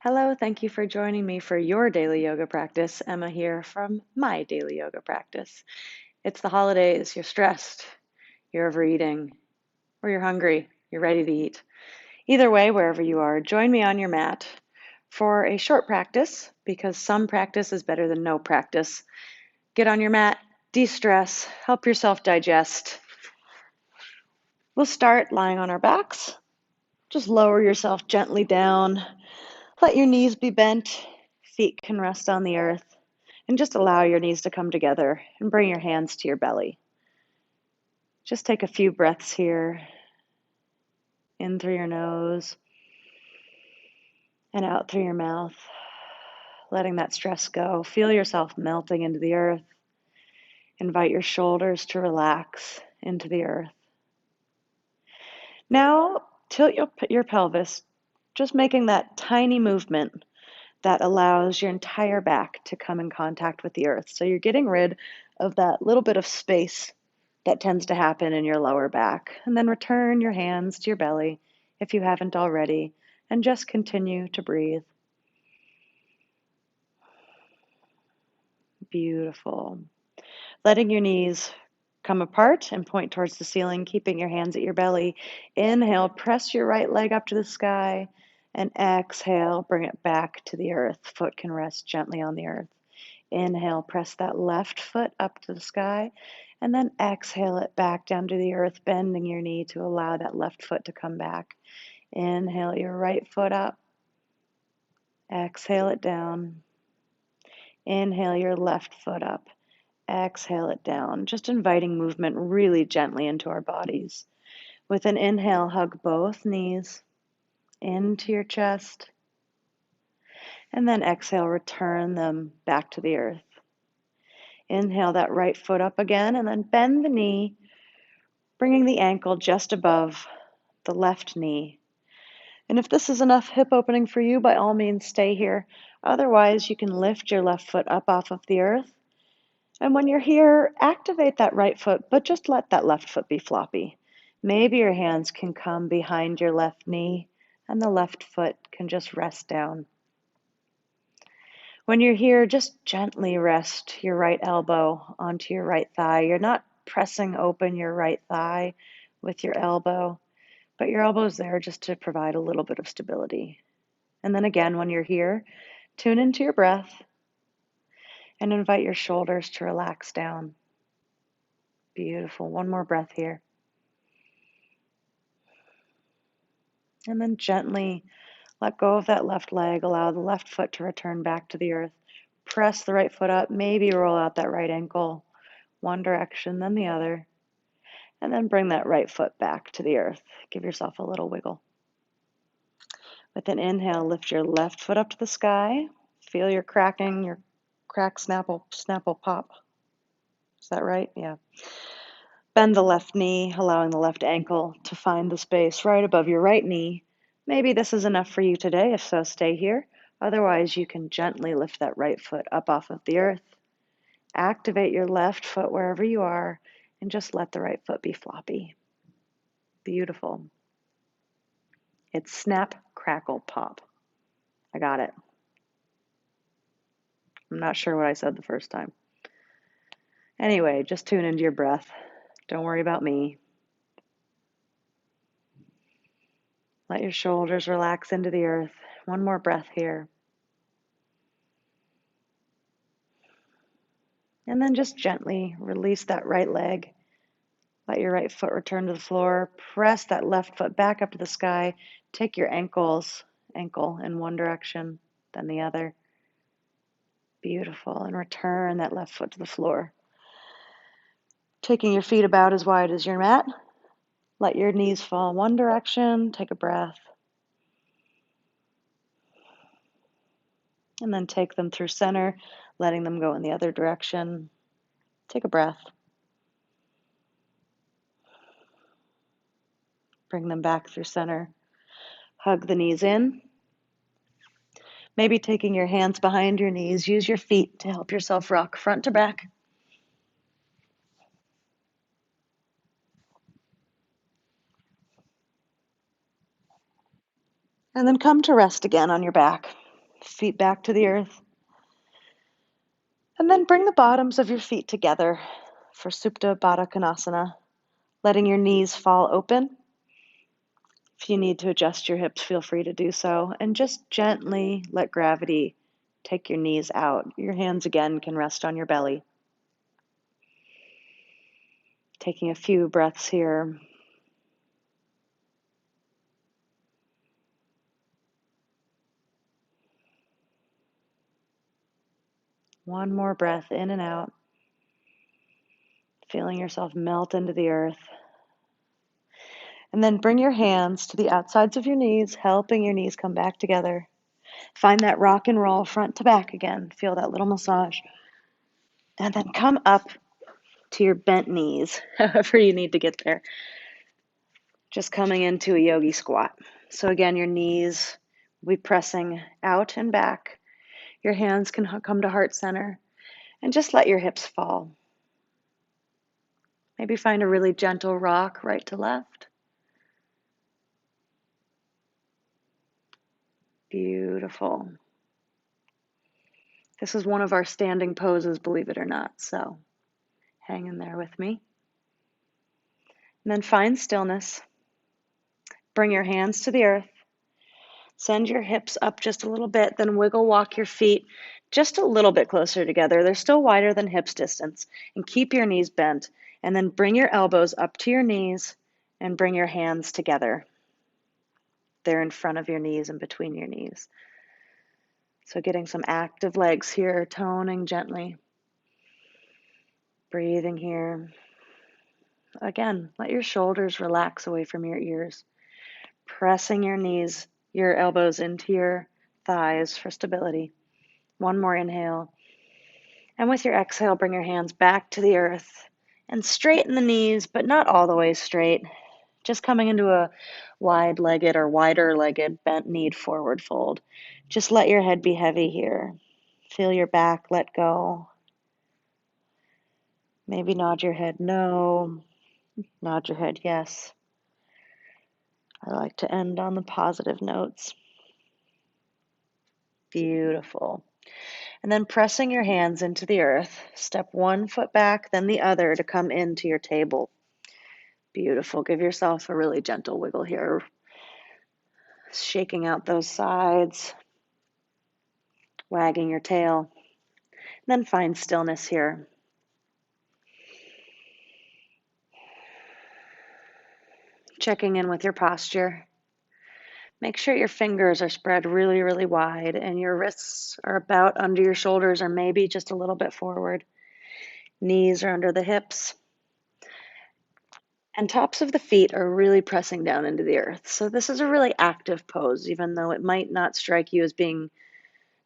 Hello, thank you for joining me for your daily yoga practice. Emma here from my daily yoga practice. It's the holidays, you're stressed, you're overeating, or you're hungry, you're ready to eat. Either way, wherever you are, join me on your mat for a short practice because some practice is better than no practice. Get on your mat, de-stress, help yourself digest. We'll start lying on our backs. Just lower yourself gently down. Let your knees be bent, feet can rest on the earth. And just allow your knees to come together and bring your hands to your belly. Just take a few breaths here, in through your nose and out through your mouth, letting that stress go. Feel yourself melting into the earth. Invite your shoulders to relax into the earth. Now, tilt your pelvis, just making that tiny movement that allows your entire back to come in contact with the earth. So you're getting rid of that little bit of space that tends to happen in your lower back. And then return your hands to your belly if you haven't already, and just continue to breathe. Beautiful. Letting your knees come apart and point towards the ceiling, keeping your hands at your belly. Inhale, press your right leg up to the sky, and exhale, bring it back to the earth. Foot can rest gently on the earth. Inhale, press that left foot up to the sky, and then exhale it back down to the earth, bending your knee to allow that left foot to come back. Inhale your right foot up. Exhale it down. Inhale your left foot up. Exhale it down. Just inviting movement really gently into our bodies. With an inhale, hug both knees into your chest. And then exhale, return them back to the earth. Inhale that right foot up again, and then bend the knee, bringing the ankle just above the left knee. And if this is enough hip opening for you, by all means, stay here. Otherwise, you can lift your left foot up off of the earth. And when you're here, activate that right foot, but just let that left foot be floppy. Maybe your hands can come behind your left knee, and the left foot can just rest down. When you're here, just gently rest your right elbow onto your right thigh. You're not pressing open your right thigh with your elbow, but your elbow's there just to provide a little bit of stability. And then again, when you're here, tune into your breath and invite your shoulders to relax down. Beautiful. One more breath here. And then gently let go of that left leg. Allow the left foot to return back to the earth. Press the right foot up. Maybe roll out that right ankle. One direction, then the other. And then bring that right foot back to the earth. Give yourself a little wiggle. With an inhale, lift your left foot up to the sky. Feel your cracking, your crack, snapple, pop. Is that right? Yeah. Bend the left knee, allowing the left ankle to find the space right above your right knee. Maybe this is enough for you today. If so, stay here. Otherwise, you can gently lift that right foot up off of the earth. Activate your left foot wherever you are, and just let the right foot be floppy. Beautiful. It's snap, crackle, pop. I got it. I'm not sure what I said the first time. Anyway, just tune into your breath. Don't worry about me. Let your shoulders relax into the earth. One more breath here. And then just gently release that right leg. Let your right foot return to the floor. Press that left foot back up to the sky. Take your ankle in one direction, then the other. Beautiful. And return that left foot to the floor. Taking your feet about as wide as your mat. Let your knees fall one direction. Take a breath. And then take them through center, letting them go in the other direction. Take a breath. Bring them back through center. Hug the knees in. Maybe taking your hands behind your knees, use your feet to help yourself rock front to back. And then come to rest again on your back. Feet back to the earth. And then bring the bottoms of your feet together for Supta Baddha Konasana, letting your knees fall open. If you need to adjust your hips, feel free to do so. And just gently let gravity take your knees out. Your hands again can rest on your belly. Taking a few breaths here. One more breath in and out. Feeling yourself melt into the earth. And then bring your hands to the outsides of your knees, helping your knees come back together. Find that rock and roll front to back again. Feel that little massage. And then come up to your bent knees, however you need to get there. Just coming into a yogi squat. So again, your knees will be pressing out and back. Your hands can come to heart center. And just let your hips fall. Maybe find a really gentle rock right to left. Beautiful. This is one of our standing poses, believe it or not. So hang in there with me. And then find stillness. Bring your hands to the earth. Send your hips up just a little bit, then wiggle walk your feet just a little bit closer together. They're still wider than hips distance. And keep your knees bent. And then bring your elbows up to your knees and bring your hands together. They're in front of your knees and between your knees. So getting some active legs here, toning gently. Breathing here. Again, let your shoulders relax away from your ears. Pressing your knees, your elbows into your thighs for stability. One more inhale. And with your exhale, bring your hands back to the earth and straighten the knees, but not all the way straight. Just coming into a wide-legged or wider-legged bent knee forward fold. Just let your head be heavy here. Feel your back let go. Maybe nod your head no, nod your head yes. I like to end on the positive notes. Beautiful. And then pressing your hands into the earth, step one foot back, then the other to come into your table. Beautiful. Give yourself a really gentle wiggle here. Shaking out those sides, wagging your tail. And then find stillness here. Checking in with your posture. Make sure your fingers are spread really, really wide and your wrists are about under your shoulders or maybe just a little bit forward. Knees are under the hips. And tops of the feet are really pressing down into the earth. So this is a really active pose, even though it might not strike you as being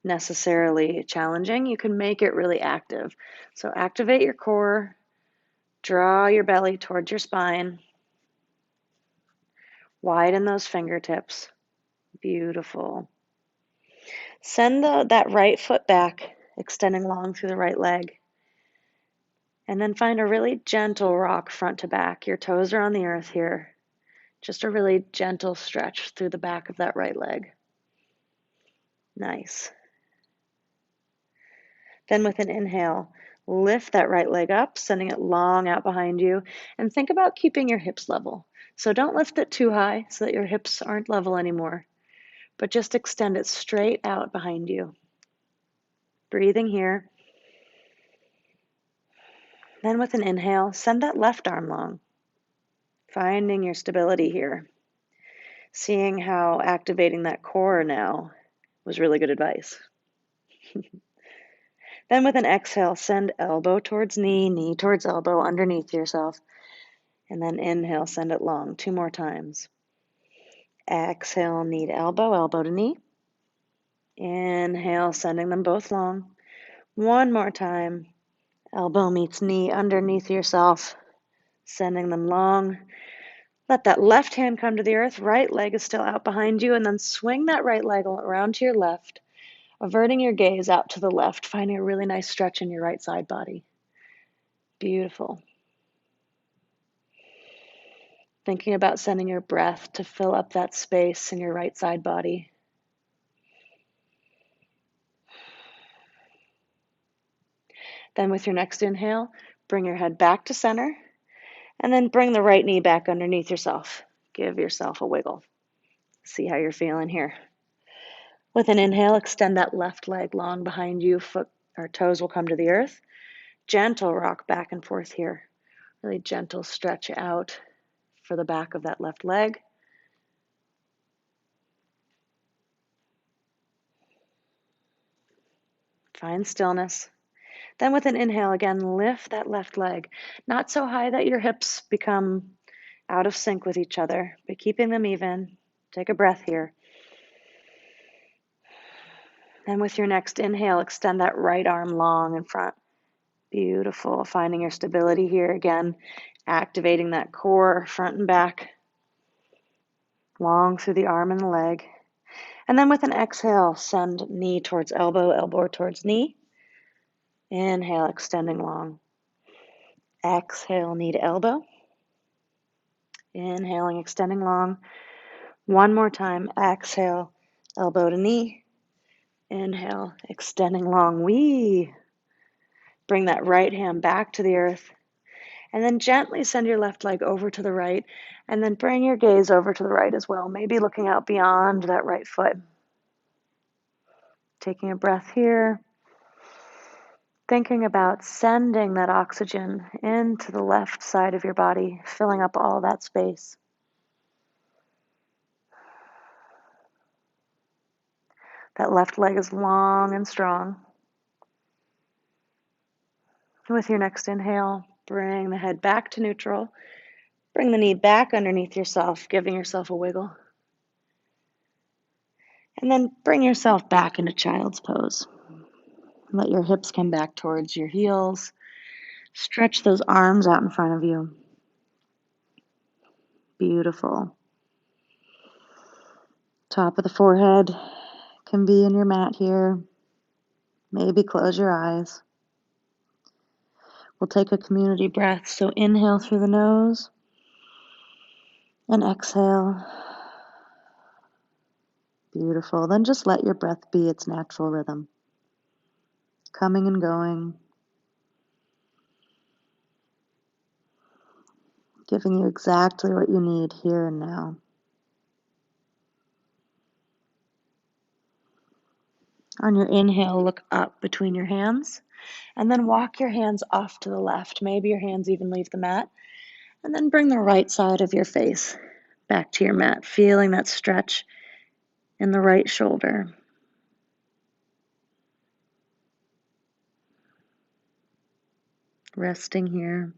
necessarily challenging. You can make it really active. So activate your core, draw your belly towards your spine, widen those fingertips. Beautiful. Send that right foot back, extending long through the right leg. And then find a really gentle rock front to back. Your toes are on the earth here. Just a really gentle stretch through the back of that right leg. Nice. Then with an inhale, lift that right leg up, sending it long out behind you. And think about keeping your hips level. So don't lift it too high so that your hips aren't level anymore, but just extend it straight out behind you. Breathing here. Then with an inhale, send that left arm long. Finding your stability here. Seeing how activating that core now was really good advice. Then with an exhale, send elbow towards knee, knee towards elbow underneath yourself. And then inhale, send it long. 2 more times. Exhale, knee to elbow, elbow to knee. Inhale, sending them both long. 1 more time. Elbow meets knee underneath yourself, sending them long. Let that left hand come to the earth. Right leg is still out behind you. And then swing that right leg around to your left, averting your gaze out to the left, finding a really nice stretch in your right side body. Beautiful. Thinking about sending your breath to fill up that space in your right side body. Then with your next inhale, bring your head back to center, and then bring the right knee back underneath yourself. Give yourself a wiggle. See how you're feeling here. With an inhale, extend that left leg long behind you. Foot or toes will come to the earth. Gentle rock back and forth here. Really gentle stretch out for the back of that left leg. Find stillness. Then with an inhale, again, lift that left leg. Not so high that your hips become out of sync with each other, but keeping them even. Take a breath here. And with your next inhale, extend that right arm long in front. Beautiful. Finding your stability here again, activating that core front and back, long through the arm and the leg. And then with an exhale, send knee towards elbow, elbow towards knee. Inhale, extending long. Exhale, knee to elbow. Inhaling, extending long. One more time. Exhale, elbow to knee. Inhale, extending long. Bring that right hand back to the earth. And then gently send your left leg over to the right. And then bring your gaze over to the right as well. Maybe looking out beyond that right foot. Taking a breath here. Thinking about sending that oxygen into the left side of your body, filling up all that space. That left leg is long and strong. With your next inhale, bring the head back to neutral. Bring the knee back underneath yourself, giving yourself a wiggle. And then bring yourself back into child's pose. Let your hips come back towards your heels. Stretch those arms out in front of you. Beautiful. Top of the forehead can be in your mat here. Maybe close your eyes. We'll take a community breath. So inhale through the nose and exhale. Beautiful. Then just let your breath be its natural rhythm. Coming and going. Giving you exactly what you need here and now. On your inhale, look up between your hands and then walk your hands off to the left. Maybe your hands even leave the mat. And then bring the right side of your face back to your mat, feeling that stretch in the right shoulder. Resting here.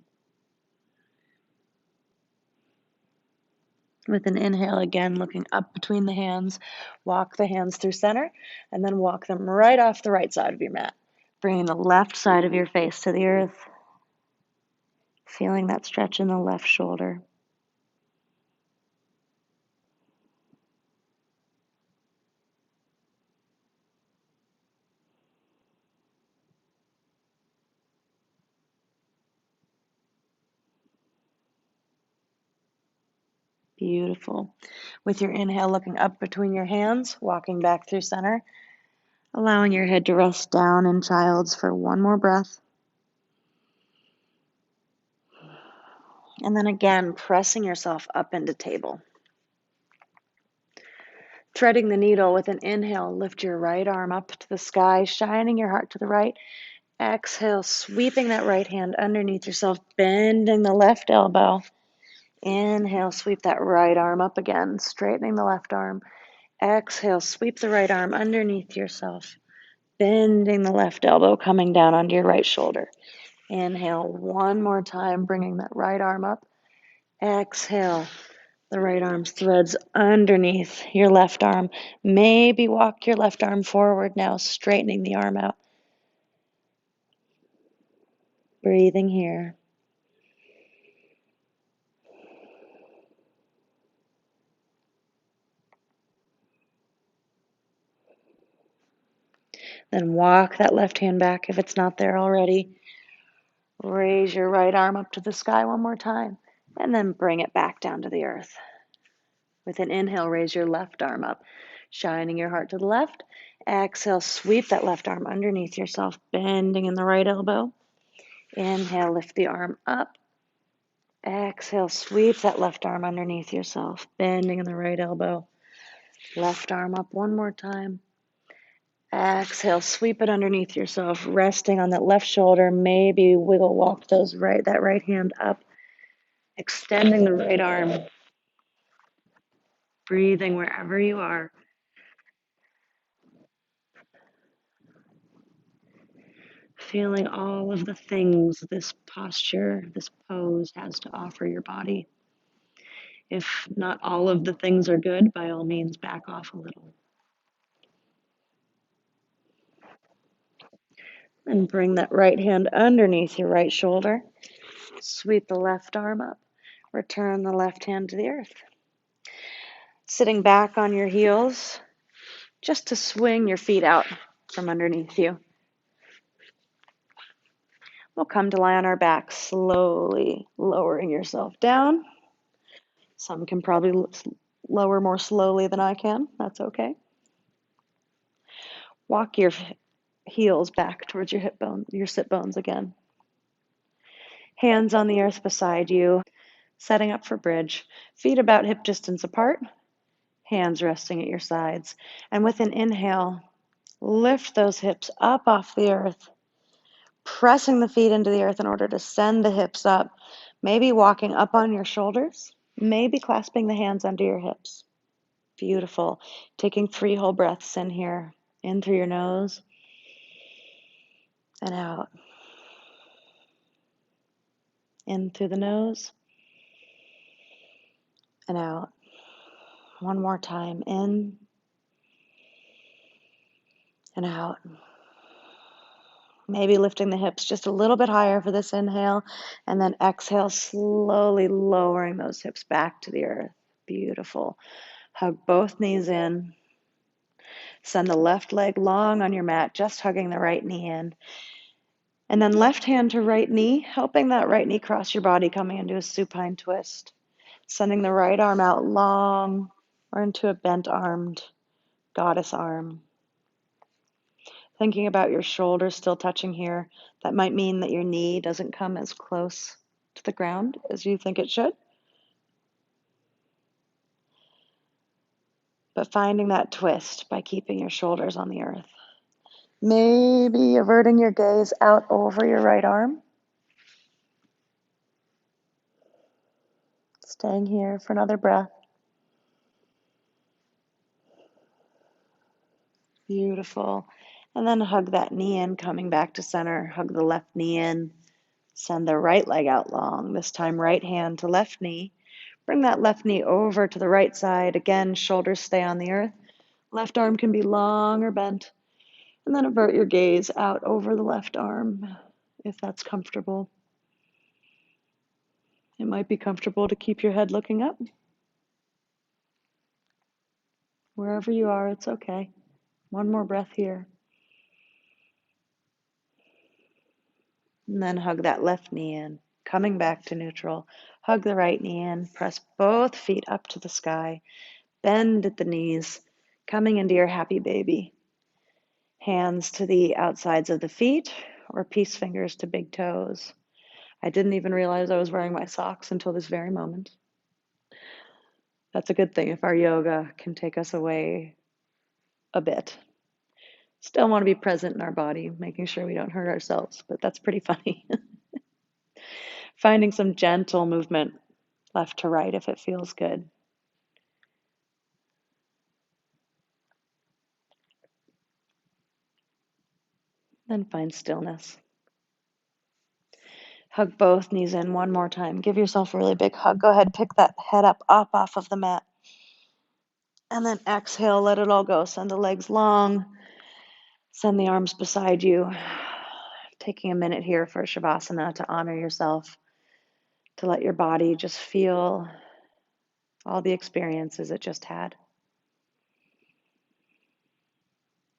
With an inhale, again, looking up between the hands, walk the hands through center, and then walk them right off the right side of your mat. Bringing the left side of your face to the earth, feeling that stretch in the left shoulder. Beautiful. With your inhale, looking up between your hands, walking back through center, allowing your head to rest down in child's for one more breath. And then again, pressing yourself up into table. Threading the needle with an inhale, lift your right arm up to the sky, shining your heart to the right. Exhale, sweeping that right hand underneath yourself, bending the left elbow. Inhale, sweep that right arm up again, straightening the left arm. Exhale, sweep the right arm underneath yourself, bending the left elbow, coming down onto your right shoulder. Inhale one more time, bringing that right arm up. Exhale, the right arm threads underneath your left arm. Maybe walk your left arm forward now, straightening the arm out. Breathing here. Then walk that left hand back if it's not there already. Raise your right arm up to the sky one more time, and then bring it back down to the earth. With an inhale, raise your left arm up, shining your heart to the left. Exhale, sweep that left arm underneath yourself, bending in the right elbow. Inhale, lift the arm up. Exhale, sweep that left arm underneath yourself, bending in the right elbow. Left arm up one more time. Exhale, sweep it underneath yourself, resting on that left shoulder. Maybe wiggle walk that right hand up, extending the right arm, breathing wherever you are. Feeling all of the things this posture, this pose has to offer your body. If not all of the things are good, by all means, back off a little. And bring that right hand underneath your right shoulder. Sweep the left arm up. Return the left hand to the earth. Sitting back on your heels, just to swing your feet out from underneath you. We'll come to lie on our back, slowly lowering yourself down. Some can probably lower more slowly than I can. That's okay. Walk your heels back towards your hip bone, your sit bones again. Hands on the earth beside you, setting up for bridge. Feet about hip distance apart, hands resting at your sides. And with an inhale, lift those hips up off the earth, pressing the feet into the earth in order to send the hips up. Maybe walking up on your shoulders, maybe clasping the hands under your hips. Beautiful. Taking 3 whole breaths in here, in through your nose and out. In through the nose and out. One more time, in and out. Maybe lifting the hips just a little bit higher for this inhale, and then exhale, slowly lowering those hips back to the earth. Beautiful. Hug both knees in. Send the left leg long on your mat, just hugging the right knee in. And then left hand to right knee, helping that right knee cross your body, coming into a supine twist. Sending the right arm out long or into a bent armed goddess arm. Thinking about your shoulders still touching here, that might mean that your knee doesn't come as close to the ground as you think it should. But finding that twist by keeping your shoulders on the earth. Maybe averting your gaze out over your right arm. Staying here for another breath. Beautiful. And then hug that knee in, coming back to center. Hug the left knee in. Send the right leg out long. This time, right hand to left knee. Bring that left knee over to the right side. Again, shoulders stay on the earth. Left arm can be long or bent. And then avert your gaze out over the left arm, if that's comfortable. It might be comfortable to keep your head looking up. Wherever you are, it's okay. One more breath here. And then hug that left knee in, coming back to neutral. Hug the right knee in, press both feet up to the sky. Bend at the knees, coming into your happy baby. Hands to the outsides of the feet or peace fingers to big toes. I didn't even realize I was wearing my socks until this very moment. That's a good thing if our yoga can take us away a bit. Still want to be present in our body, making sure we don't hurt ourselves, but that's pretty funny. Finding some gentle movement left to right if it feels good. Then find stillness. Hug both knees in one more time. Give yourself a really big hug. Go ahead, pick that head up off of the mat. And then exhale, let it all go. Send the legs long. Send the arms beside you. Taking a minute here for Shavasana to honor yourself, to let your body just feel all the experiences it just had.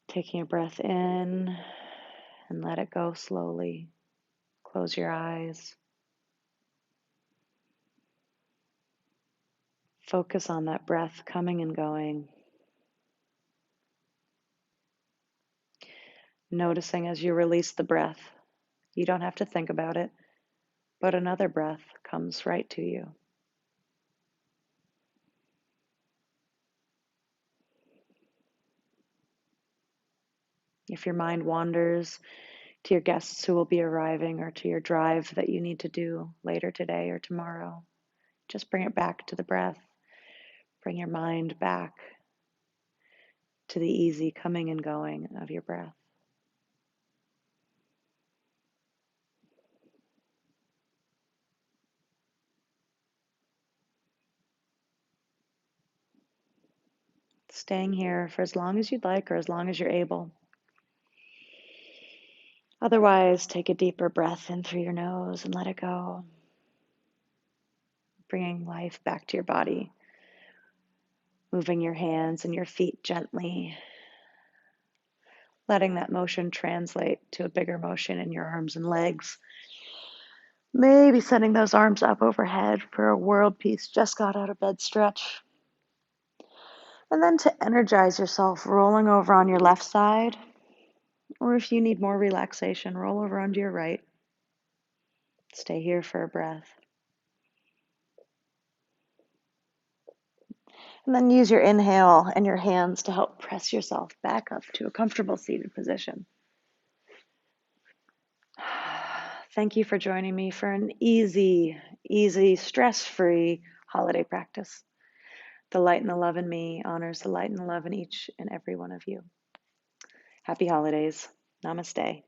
Taking a breath in and let it go slowly. Close your eyes. Focus on that breath coming and going. Noticing as you release the breath, You don't have to think about it, but another breath comes right to you. If your mind wanders to your guests who will be arriving or to your drive that you need to do later today or tomorrow, just bring it back to the breath. Bring your mind back to the easy coming and going of your breath. Staying here for as long as you'd like or as long as you're able. Otherwise, take a deeper breath in through your nose and let it go. Bringing life back to your body. Moving your hands and your feet gently. Letting that motion translate to a bigger motion in your arms and legs. Maybe sending those arms up overhead for a world peace just got out of bed stretch. And then to energize yourself, rolling over on your left side, or if you need more relaxation, roll over onto your right. Stay here for a breath. And then use your inhale and your hands to help press yourself back up to a comfortable seated position. Thank you for joining me for an easy, stress-free holiday practice. The light and the love in me honors the light and the love in each and every one of you. Happy holidays. Namaste.